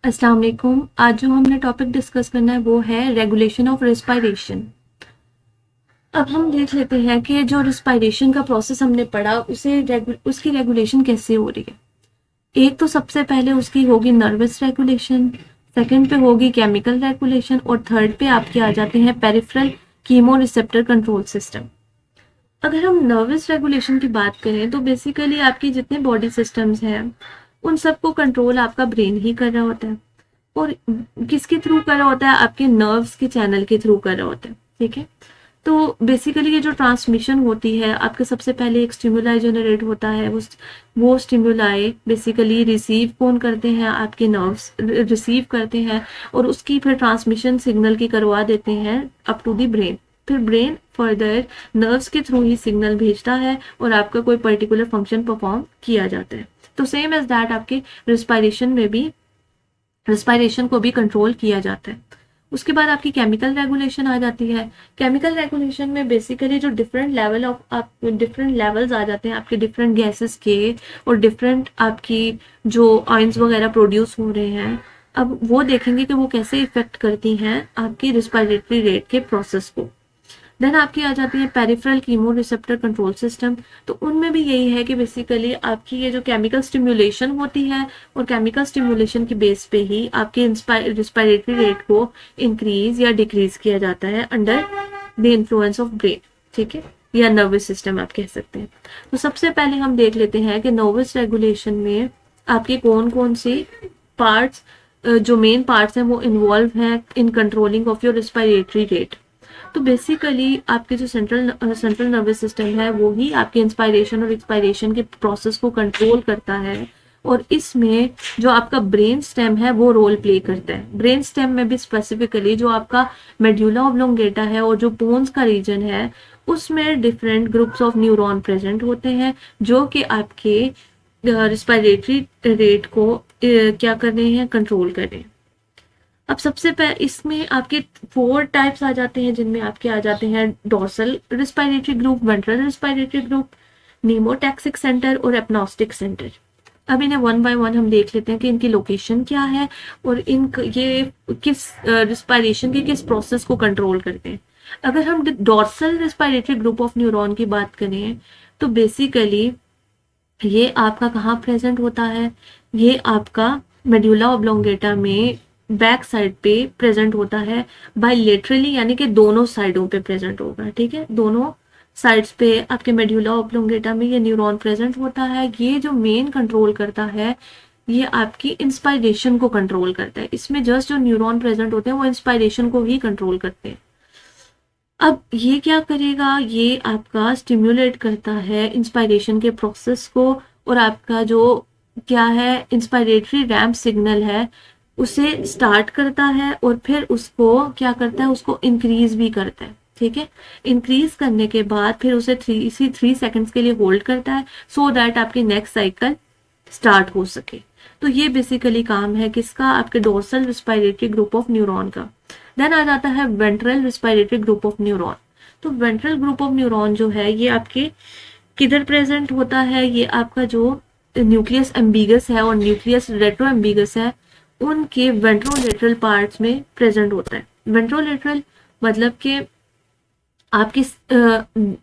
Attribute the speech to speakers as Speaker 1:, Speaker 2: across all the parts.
Speaker 1: अस्सलाम वालेकुम। आज जो हमने टॉपिक डिस्कस करना है वो है रेगुलेशन ऑफ रिस्पायरेशन। अब हम देख लेते हैं कि जो रिस्पायरेशन का प्रोसेस हमने पढ़ा उसकी रेगुलेशन कैसे हो रही है। एक तो सबसे पहले उसकी होगी नर्वस रेगुलेशन, सेकंड पे होगी केमिकल रेगुलेशन और थर्ड पे आपके आ जाते हैं peripheral chemo receptor control system. अगर हम नर्वस रेगुलेशन की बात करें तो बेसिकली आपकी जितने बॉडी सिस्टम्स हैं उन सबको कंट्रोल आपका ब्रेन ही कर रहा होता है। और किसके थ्रू कर रहा होता है? आपके नर्व्स के चैनल के थ्रू कर रहा होता है। ठीक है, तो बेसिकली ये जो ट्रांसमिशन होती है आपके, सबसे पहले एक स्टिमुलाई जनरेट होता है। वो स्टिमुलाई बेसिकली रिसीव कौन करते हैं? आपके नर्व्स रिसीव करते हैं और उसकी फिर ट्रांसमिशन सिग्नल की करवा देते हैं अप टू द ब्रेन। फिर ब्रेन फर्दर नर्व्स के थ्रू ही सिग्नल भेजता है और आपका कोई पर्टिकुलर फंक्शन परफॉर्म किया जाता है। तो सेम एज दैट आपके रिस्पायरेशन में भी रिस्पायरेशन को भी कंट्रोल किया जाता है। उसके बाद आपकी केमिकल रेगुलेशन आ जाती है। केमिकल रेगुलेशन में बेसिकली जो डिफरेंट लेवल्स आ जाते हैं आपके डिफरेंट गैसेस के और डिफरेंट आपकी जो आयंस वगैरह प्रोड्यूस हो रहे हैं, अब वो देखेंगे कि वो कैसे इफेक्ट करती हैं आपकी रिस्पायरेटरी रेट के प्रोसेस को। देन आपकी आ जाती है peripheral chemo receptor control system. तो उनमें भी यही है कि बेसिकली आपकी ये जो केमिकल स्टिम्युलेशन होती है और केमिकल स्टिम्युलेशन की बेस पे ही आपके रिस्पायरेटरी रेट को इंक्रीज या डिक्रीज किया जाता है under the influence of brain. ठीक है, या नर्वस सिस्टम आप कह सकते हैं। तो सबसे पहले हम देख लेते हैं कि नर्वस रेगुलेशन में आपके कौन कौन से पार्ट्स, जो मेन पार्ट्स हैं वो इन्वॉल्व हैं in controlling of your respiratory rate. तो बेसिकली आपके जो सेंट्रल नर्वस सिस्टम है वो ही आपके इंस्पायरेशन और एक्सपायरेशन के प्रोसेस को कंट्रोल करता है। और इसमें जो आपका ब्रेन स्टेम है वो रोल प्ले करता है। ब्रेन स्टेम में भी स्पेसिफिकली जो आपका मेड्यूला ऑब्लोंगेटा है और जो बोन्स का रीजन है उसमें different groups of neuron present होते हैं जो कि आपके रिस्पायरेटरी रेट को क्या कर रहे हैं? कंट्रोल कर रहे हैं। अब सबसे पहले इसमें आपके 4 टाइप्स आ जाते हैं जिनमें आपके आ जाते हैं dorsal respiratory group, ventral respiratory group, pneumotaxic centre और एपनॉस्टिक सेंटर। अब इन्हें वन बाय वन हम देख लेते हैं कि इनकी लोकेशन क्या है और ये किस रिस्पायरेशन के किस प्रोसेस को कंट्रोल करते हैं। अगर हम dorsal respiratory group of neuron की बात करें तो बेसिकली ये आपका कहाँ प्रेजेंट होता है? ये आपका मेड्यूला ऑब्लोंगेटा में बैक साइड पे प्रेजेंट होता है, बायलेटरली, यानी कि दोनों साइडों पे प्रेजेंट होगा। ठीक है, दोनों साइड्स पे आपके मेड्यूला ऑब्लोंगेटा में ये न्यूरॉन प्रेजेंट होता है। ये जो मेन कंट्रोल करता है ये आपकी इंस्पायरेशन को कंट्रोल करता है। इसमें जस्ट जो न्यूरॉन प्रेजेंट होते हैं वो इंस्पायरेशन को ही कंट्रोल करते हैं। अब ये क्या करेगा? ये आपका स्टिम्युलेट करता है इंस्पायरेशन के प्रोसेस को और आपका जो क्या है इंस्पायरेटरी रैम्प सिग्नल है उसे स्टार्ट करता है और फिर उसको क्या करता है? उसको इंक्रीज भी करता है। ठीक है, इंक्रीज करने के बाद फिर उसे 3 सेकंड्स के लिए होल्ड करता है सो दैट आपकी नेक्स्ट साइकिल स्टार्ट हो सके। तो ये बेसिकली काम है किसका? आपके dorsal respiratory group of neuron का। देन आ जाता है ventral respiratory group of neuron. तो वेंट्रल ग्रुप ऑफ न्यूरॉन जो है ये आपके किधर प्रेजेंट होता है? ये आपका जो न्यूक्लियस एम्बिगस है और न्यूक्लियस रेट्रोएम्बिगस है उनके वेंट्रोलेटरल पार्ट्स में प्रेजेंट होता है। वेंट्रोलेटरल मतलब कि आपकी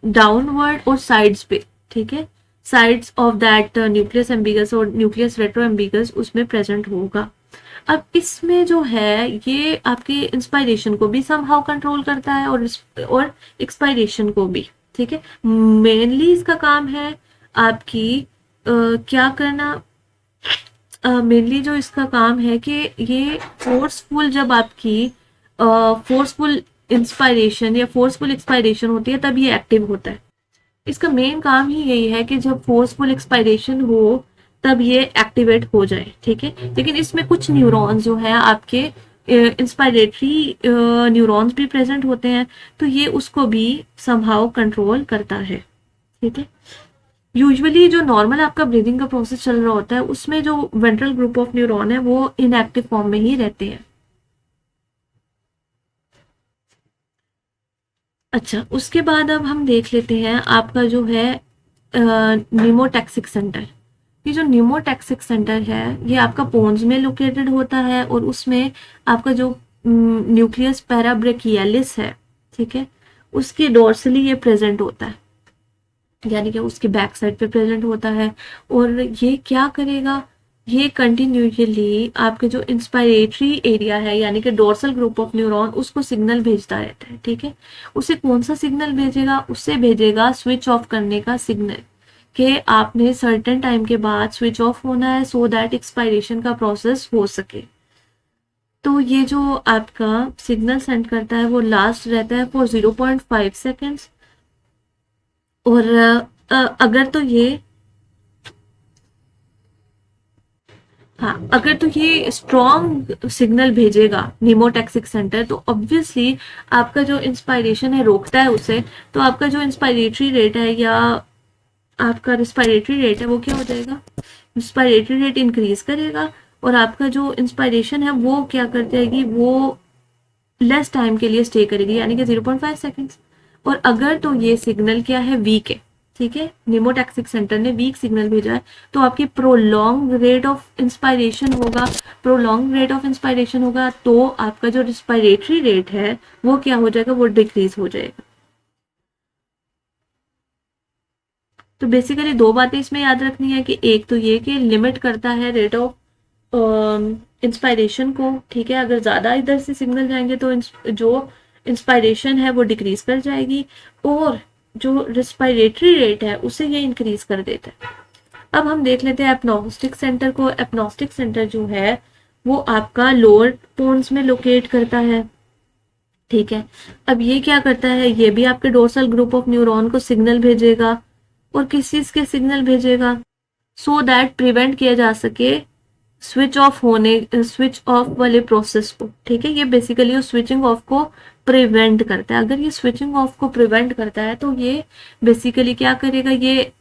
Speaker 1: डाउनवर्ड और साइड्स पे। ठीक है, sides of that nucleus ambiguous और न्यूक्लियस रेट्रोएम्बिगस उसमें प्रेजेंट होगा। अब इसमें जो है ये आपके इंस्पायरेशन को भी समहाउ कंट्रोल करता है और एक्सपायरेशन को भी। ठीक है, मेनली इसका काम है आपकी क्या करना? मेनली जो इसका काम है कि ये फोर्सफुल, जब आपकी फोर्सफुल इंस्पायरेशन या फोर्सफुल एक्सपायरेशन होती है तब ये एक्टिव होता है। इसका मेन काम ही यही है कि जब फोर्सफुल एक्सपायरेशन हो तब ये एक्टिवेट हो जाए। ठीक है, लेकिन इसमें कुछ न्यूरॉन्स जो है आपके इंस्पायरेटरी न्यूरॉन्स भी प्रेजेंट होते हैं तो ये उसको भी समहाउ कंट्रोल करता है। ठीक है, यूजुअली जो नॉर्मल आपका ब्रीदिंग का प्रोसेस चल रहा होता है उसमें जो वेंट्रल ग्रुप ऑफ न्यूरॉन है वो इनएक्टिव फॉर्म में ही रहते हैं। अच्छा, उसके बाद अब हम देख लेते हैं आपका जो है नीमोटैक्सिक सेंटर। ये जो न्यूमोटैक्सिक सेंटर है ये आपका पोन्स में लोकेटेड होता है और उसमें आपका जो न्यूक्लियस पैराब्रेकियलिस है, ठीक है, उसके डोर्सली ये प्रेजेंट होता है, यानी कि उसकी बैक साइड पे प्रेजेंट होता है। और ये क्या करेगा, ये कंटिन्यूअसली आपके जो इंस्पायरेटरी एरिया है यानी कि डोर्सल ग्रुप ऑफ न्यूरॉन उसको सिग्नल भेजता रहता है, ठीक है। उसे कौन सा सिग्नल भेजेगा, उससे भेजेगा स्विच ऑफ करने का सिग्नल, कि आपने सर्टेन टाइम के बाद स्विच ऑफ होना है सो दैट एक्सपायरेशन का प्रोसेस हो सके। तो ये जो आपका सिग्नल सेंड करता है वो लास्ट रहता है फॉर 0.5 सेकेंड्स। और अगर तो ये हाँ, अगर तो ये स्ट्रॉन्ग सिग्नल भेजेगा नीमोटैक्सिक सेंटर तो ऑब्वियसली आपका जो इंस्पायरेशन है रोकता है उसे, तो आपका जो इंस्पायरेटरी रेट है या आपका रिस्पायरेटरी रेट है वो क्या हो जाएगा, इंस्पायरेटरी रेट इंक्रीज करेगा और आपका जो इंस्पायरेशन है वो क्या कर जाएगी, वो लेस टाइम के लिए स्टे करेगी यानी कि 0.5 सेकेंड्स। और अगर तो ये सिग्नल क्या है, वीक है, ठीक है, नीमोटैक्सिक सेंटर ने वीक सिग्नल भेजा है, तो आपकी प्रोलॉन्ग रेट ऑफ इंस्पायरेशन होगा, प्रोलॉन्ग रेट ऑफ इंस्पायरेशन होगा तो आपका जो रिस्पायरेटरी रेट है वो क्या हो जाएगा, वो डिक्रीज हो जाएगा। तो बेसिकली दो बातें इसमें याद रखनी है कि एक तो ये कि लिमिट करता है रेट ऑफ इंस्पायरेशन को, ठीक है, अगर ज़्यादा इधर से सिग्नल जाएंगे तो जो इंस्पायरेशन है वो डिक्रीज कर जाएगी और जो रिस्पायरेटरी रेट है उसे ये इंक्रीज कर देता है। अब हम देख लेते हैं एपनॉस्टिक सेंटर को। एपनॉस्टिक सेंटर जो है वो आपका लोअर पोन्स में लोकेट करता है, ठीक है। अब ये क्या करता है, ये भी आपके डोर्सल ग्रुप ऑफ न्यूरॉन को सिग्नल भेजेगा और किस चीज के सिग्नल भेजेगा, सो दैट प्रिवेंट किया जा सके स्विच ऑफ वाले प्रोसेस को, ठीक है। ये बेसिकली उस स्विचिंग ऑफ को प्रिवेंट करता है। अगर ये स्विचिंग ऑफ को प्रिवेंट करता है तो ये बेसिकली क्या करेगा, ये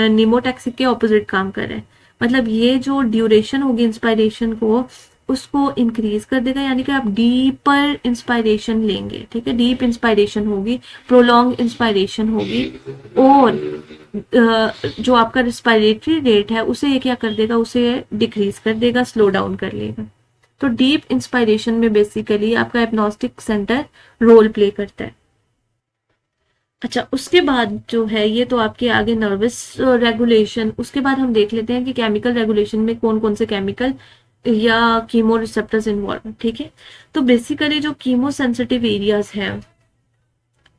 Speaker 1: नीमोटैक्सिक के ऑपोजिट काम कर रहा है। मतलब ये जो ड्यूरेशन होगी इंस्पायरेशन को उसको इंक्रीज कर देगा, यानी कि आप डीपर इंस्पायरेशन लेंगे, ठीक है, डीप इंस्पायरेशन होगी, प्रोलॉन्ग इंस्पायरेशन होगी और जो आपका रिस्पायरेटरी रेट है उसे ये क्या कर देगा, उसे डिक्रीज कर देगा, स्लो डाउन कर लेगा। तो डीप इंस्पायरेशन में बेसिकली आपका एपनॉस्टिक सेंटर रोल प्ले करता है। अच्छा, उसके बाद जो है ये तो आपके आगे नर्वस रेगुलेशन, उसके बाद हम देख लेते हैं कि केमिकल रेगुलेशन में कौन कौन से केमिकल या कीमो रिसेप्टर्स इन्वॉल्व, ठीक है। तो बेसिकली जो कीमो सेंसिटिव एरियाज हैं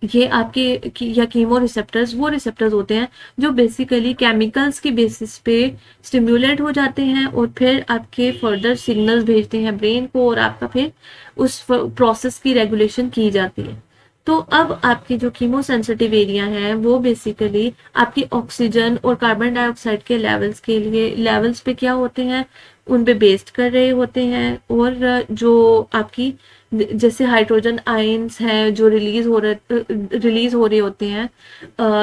Speaker 1: ये आपके या कीमो रिसेप्टर्स वो रिसेप्टर्स होते हैं जो बेसिकली केमिकल्स की बेसिस पे स्टिम्युलेट हो जाते हैं और फिर आपके फर्दर सिग्नल्स भेजते हैं ब्रेन को और आपका फिर उस प्रोसेस की रेगुलेशन की जाती है। तो अब आपके जो कीमो सेंसिटिव एरिया हैं वो बेसिकली आपकी ऑक्सीजन और कार्बन डाइऑक्साइड के लेवल्स के लिए लेवल्स पे क्या होते हैं, उन पे बेस्ड कर रहे होते हैं। और जो आपकी जैसे हाइड्रोजन आयंस हैं जो रिलीज हो रहे होते हैं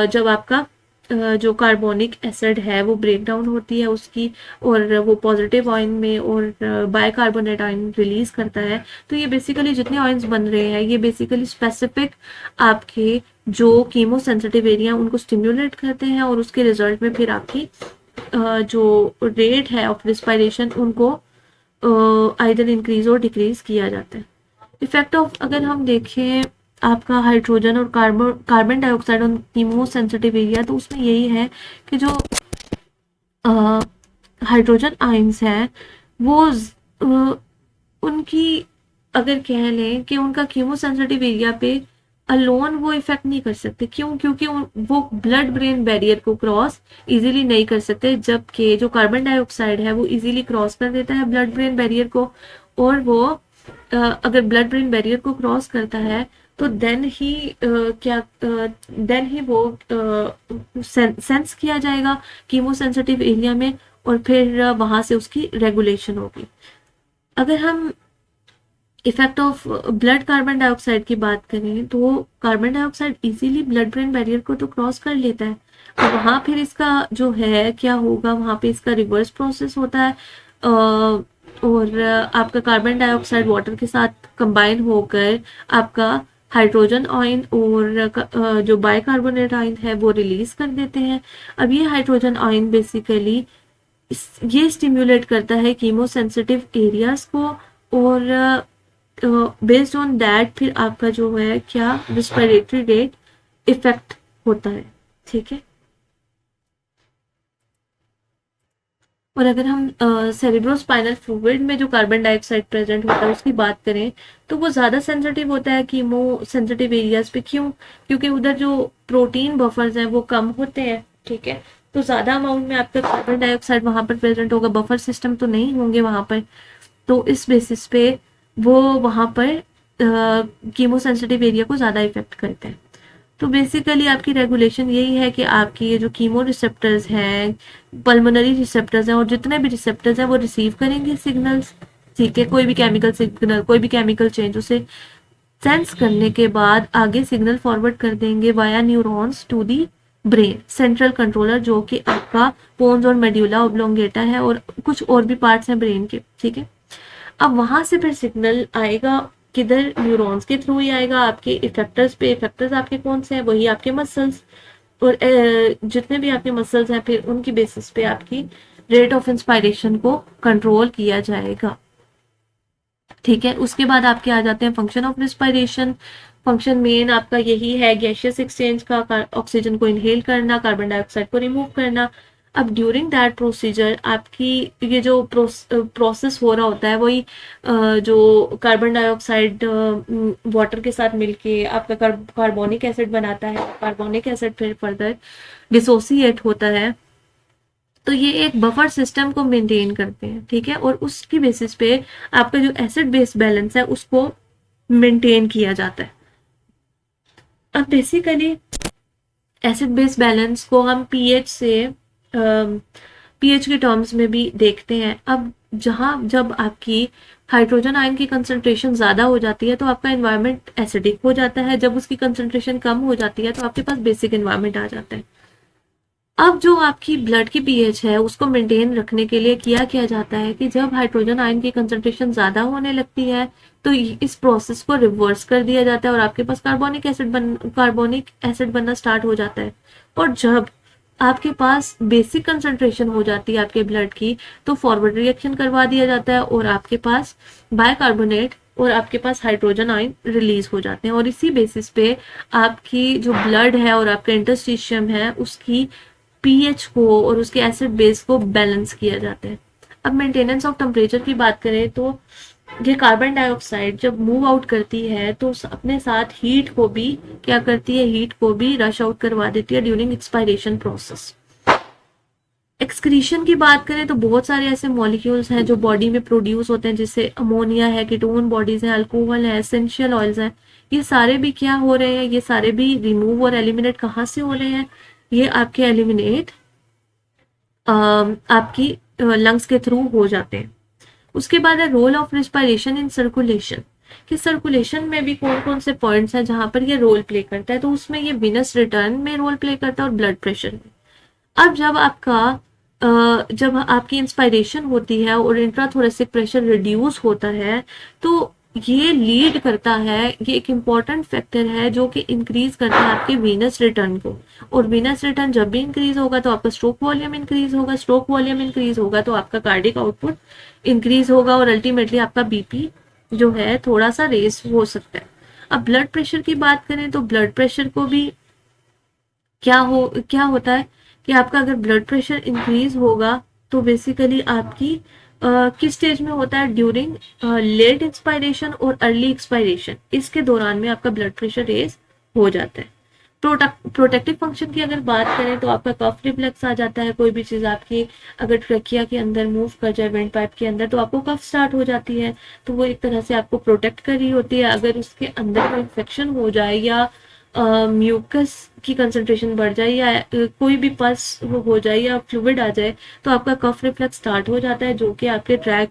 Speaker 1: जब आपका जो कार्बोनिक एसिड है वो ब्रेक डाउन होती है उसकी और वो पॉजिटिव आयन में और बाइकार्बोनेट आयन रिलीज करता है। तो ये बेसिकली जितने आयंस बन रहे हैं ये बेसिकली स्पेसिफिक आपके जो कीमो सेंसिटिव एरिया उनको स्टिम्युलेट करते हैं और उसके रिजल्ट में फिर आपकी जो रेट है ऑफ रिस्पायरेशन उनको आइदर इंक्रीज और डिक्रीज किया जाता है। इफेक्ट ऑफ अगर हम देखें आपका हाइड्रोजन और carbon dioxide on chemo sensitive area, तो उसमें यही है कि जो हाइड्रोजन आयंस हैं वो उनकी अगर कह लें कि उनका कीमो सेंसिटिव एरिया पे अलोन वो इफेक्ट नहीं कर सकते। क्यों? क्योंकि वो ब्लड ब्रेन बैरियर को क्रॉस इजीली नहीं कर सकते, जबकि जो कार्बन डाइऑक्साइड है वो इजीली क्रॉस कर देता है ब्लड ब्रेन बैरियर को। और वो अगर ब्लड ब्रेन बैरियर को क्रॉस करता है तो देन ही वो सेंस किया जाएगा कीमो सेंसिटिव एरिया में और फिर वहां से उसकी रेगुलेशन होगी। अगर हम effect of blood carbon dioxide की बात करें तो carbon dioxide easily blood brain barrier को तो क्रॉस कर लेता है और वहां फिर इसका जो है क्या होगा, वहां पे इसका रिवर्स प्रोसेस होता है और आपका कार्बन डाइऑक्साइड वाटर के साथ कंबाइन होकर आपका हाइड्रोजन आयन और जो बाइकार्बोनेट आयन है वो रिलीज कर देते हैं। अब ये हाइड्रोजन आयन बेसिकली ये स्टिम्युलेट करता है कीमोसेंसिटिव एरियाज को, और बेस्ड ऑन दैट फिर आपका जो है क्या रिस्पिरेटरी रेट इफेक्ट होता है। ठीक है, और अगर हम सेरिब्रोस्पाइनल फ्लूइड में जो कार्बन डाइऑक्साइड प्रेजेंट होता है उसकी बात करें तो वो ज़्यादा सेंसिटिव होता है कीमो सेंसिटिव एरियाज पे। क्यों? क्योंकि उधर जो प्रोटीन बफर्स हैं वो कम होते हैं। ठीक है, तो ज़्यादा अमाउंट में आपका कार्बन डाइऑक्साइड वहाँ पर प्रेजेंट होगा, बफर सिस्टम तो नहीं होंगे वहाँ पर, तो इस बेसिस पे वो वहाँ पर कीमो सेंसिटिव एरिया को ज़्यादा इफेक्ट करते हैं। तो बेसिकली आपकी रेगुलेशन यही है कि आपकी ये जो कीमो रिसेप्टर्स हैं, पल्मोनरी रिसेप्टर्स हैं, और जितने भी रिसेप्टर्स हैं वो रिसीव करेंगे सिग्नल्स। ठीक है, कोई भी केमिकल सिग्नल, कोई भी केमिकल चेंज, उसे सेंस करने के बाद आगे सिग्नल फॉरवर्ड कर देंगे via neurons to the brain central controller, जो कि आपका पोन्स और मेड्यूला ऑब्लोंगेटा है, और कुछ और भी पार्ट्स हैं ब्रेन के। ठीक है, अब वहां से फिर सिग्नल आएगा किधर? न्यूरॉन्स के थ्रू ही आएगा आपके इफेक्टर्स पे। इफेक्टर्स आपके कौन से हैं? वही आपके मसल्स, और जितने भी आपके मसल्स हैं फिर उनकी बेसिस पे आपकी रेट ऑफ इंस्पायरेशन को कंट्रोल किया जाएगा। ठीक है, उसके बाद आपके आ जाते हैं function of respiration. Function main आपका यही है गैशियस एक्सचेंज का, ऑक्सीजन को इनहेल करना, कार्बन डाइऑक्साइड को रिमूव करना। अब ड्यूरिंग दैट प्रोसीजर आपकी ये जो प्रोसेस हो रहा होता है वही जो कार्बन डाइऑक्साइड वाटर के साथ मिलके आपका कार्बोनिक एसिड बनाता है। कार्बोनिक एसिड फिर फर्दर डिसोसिएट होता है, तो ये एक बफर सिस्टम को मेंटेन करते हैं। ठीक है, और उसकी बेसिस पे आपका जो एसिड बेस बैलेंस है उसको मेंटेन किया जाता है। अब बेसिकली एसिड बेस बैलेंस को हम पीएच से पीएच के टर्म्स में भी देखते हैं। अब जब आपकी हाइड्रोजन आयन की कंसंट्रेशन ज़्यादा हो जाती है तो आपका एनवायरनमेंट एसिडिक हो जाता है। जब उसकी कंसंट्रेशन कम हो जाती है तो आपके पास बेसिक एनवायरनमेंट आ जाता है। अब जो आपकी ब्लड की पीएच है उसको मेंटेन रखने के लिए क्या जाता है कि जब हाइड्रोजन आयन की कंसंट्रेशन ज़्यादा होने लगती है तो इस प्रोसेस को रिवर्स कर दिया जाता है और आपके पास कार्बोनिक एसिड बनना स्टार्ट हो जाता है। और जब आपके पास बेसिक कंसंट्रेशन हो जाती है आपके ब्लड की तो फॉरवर्ड रिएक्शन करवा दिया जाता है और आपके पास बाइकार्बोनेट और आपके पास हाइड्रोजन आयन रिलीज हो जाते हैं। और इसी बेसिस पे आपकी जो ब्लड है और आपका इंटरस्टिशियम है उसकी पीएच को और उसके एसिड बेस को बैलेंस किया जाता है। अब मेंटेनेंस ऑफ टेम्परेचर की बात करें तो ये कार्बन डाइऑक्साइड जब मूव आउट करती है तो अपने साथ हीट को भी क्या करती है? हीट को भी रश आउट करवा देती है ड्यूरिंग एक्सपायरेशन प्रोसेस। एक्सक्रीशन की बात करें तो बहुत सारे ऐसे मॉलिक्यूल्स हैं जो बॉडी में प्रोड्यूस होते हैं, जैसे अमोनिया है, कीटोन बॉडीज हैं, अल्कोहल है, एसेंशियल ऑयल्स हैं। ये सारे भी क्या हो रहे हैं? ये सारे भी रिमूव और एलिमिनेट कहाँ से हो रहे हैं? ये आपके एलिमिनेट आपकी लंग्स के थ्रू हो जाते हैं। उसके बाद है role of respiration in circulation, कि सर्कुलेशन में भी कौन कौन से पॉइंट्स हैं जहां पर ये रोल प्ले करता है। तो उसमें ये विनस रिटर्न में रोल प्ले करता है और ब्लड प्रेशर में। अब जब आपकी इंस्पायरेशन होती है और इंट्राथोरेसिक प्रेशर रिड्यूस होता है तो ये लीड करता है, ये एक इम्पॉर्टेंट फैक्टर है जो कि इंक्रीज करता है आपके वीनस रिटर्न को। और वीनस रिटर्न जब भी इंक्रीज होगा तो आपका स्ट्रोक वॉल्यूम इंक्रीज होगा, स्ट्रोक वॉल्यूम इंक्रीज होगा तो आपका कार्डिक आउटपुट इंक्रीज होगा और अल्टीमेटली आपका बीपी जो है थोड़ा सा रेस हो सकता है। अब ब्लड प्रेशर की बात करें तो ब्लड प्रेशर को भी क्या होता है कि आपका अगर ब्लड प्रेशर इंक्रीज होगा तो बेसिकली आपकी किस स्टेज में होता है? ड्यूरिंग लेट एक्सपायरेशन और अर्ली एक्सपायरेशन, इसके दौरान में आपका ब्लड प्रेशर रेस हो जाता है। प्रोटेक्टिव फंक्शन की अगर बात करें तो आपका कफ रिफ्लेक्स आ जाता है। कोई भी चीज आपकी अगर ट्रकिया के अंदर मूव कर जाए, वेंट पाइप के अंदर, तो आपको कफ स्टार्ट हो जाती है, तो वो एक तरह से आपको प्रोटेक्ट कर रही होती है। अगर उसके अंदर कोई इन्फेक्शन हो जाए या म्यूकस की कंसंट्रेशन बढ़ जाए या कोई भी पस हो जाए या फ्लूइड आ जाए तो आपका कफ रिफ्लेक्स स्टार्ट हो जाता है, जो कि आपके आपका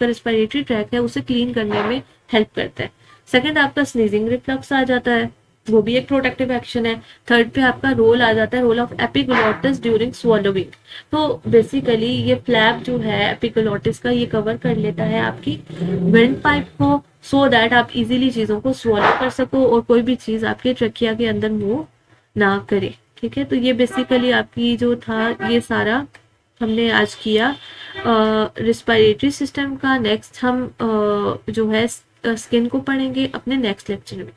Speaker 1: रेस्पिरेटरी ट्रैक है उसे क्लीन करने में हेल्प करता है। सेकंड आपका स्नीजिंग रिफ्लेक्स आ जाता है, वो भी एक प्रोटेक्टिव एक्शन है। थर्ड पे आपका रोल आ जाता है, role of epiglottis during swallowing. तो बेसिकली ये फ्लैप जो है एपिग्लोटिस का ये कवर कर लेता है आपकी वेंट पाइप को, सो दैट आप इजीली चीजों को स्वॉलो कर सको और कोई भी चीज आपके ट्रकिया के अंदर मूव ना करे। ठीक है, तो ये बेसिकली आपकी जो था ये सारा हमने आज किया रिस्पायरेटरी सिस्टम का। नेक्स्ट हम जो है स्किन को पढ़ेंगे अपने नेक्स्ट लेक्चर में।